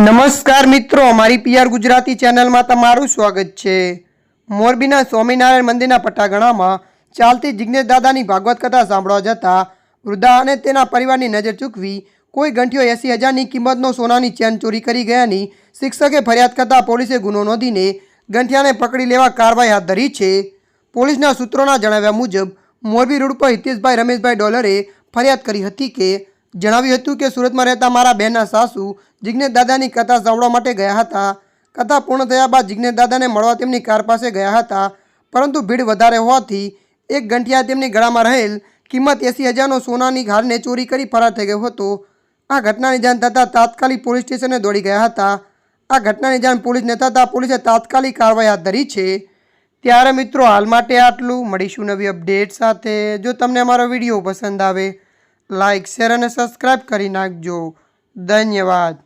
નમસ્કાર મિત્રો, અમારી પીઆર ગુજરાતી ચેનલમાં તમારું સ્વાગત છે। મોરબીના સ્વામિનારાયણ મંદિરના પટાગણામાં ચાલતી જિજ્ઞેશ દાદાની ભાગવત કથા સાંભળવા જતા વૃદ્ધા અને તેના પરિવારની નજર ચૂકવી કોઈ ગંઠિયો 80,000ની કિંમતનો સોનાની ચેન ચોરી કરી ગયાની શિક્ષકે ફરિયાદ કરતા પોલીસે ગુનો નોંધીને ગંઠિયાને પકડી લેવા કાર્યવાહી હાથ ધરી છે। પોલીસના સૂત્રોના જણાવ્યા મુજબ મોરબી રોડ પર હિતેશભાઈ રમેશભાઈ ડોલરે ફરિયાદ કરી હતી કે જણાવ્યું હતું કે સુરતમાં રહેતા મારા બહેનના સાસુ જિજ્ઞેશ દાદાની કથા સાંભળવા માટે ગયા હતા। કથા પૂર્ણ થયા બાદ જિજ્ઞેશ દાદાને મળવા તેમની કાર પાસે ગયા હતા, પરંતુ ભીડ વધારે હોવાથી એક ગંઠિયા તેમની ગળામાં રહેલ કિંમત 80,000નો સોનાની હારને ચોરી કરી ફરાર થઈ ગયો હતો। આ ઘટનાની જાણ થતાં તાત્કાલિક પોલીસ સ્ટેશને દોડી ગયા હતા। આ ઘટનાની જાણ પોલીસને થતાં પોલીસે તાત્કાલિક કાર્યવાહી હાથ ધરી છે। ત્યારે મિત્રો, હાલ માટે આટલું। મળીશું નવી અપડેટ સાથે। જો તમને અમારો વિડીયો પસંદ આવે, લાઇક, શેર અને સબસ્ક્રાઈબ કરી નાખજો। ધન્યવાદ।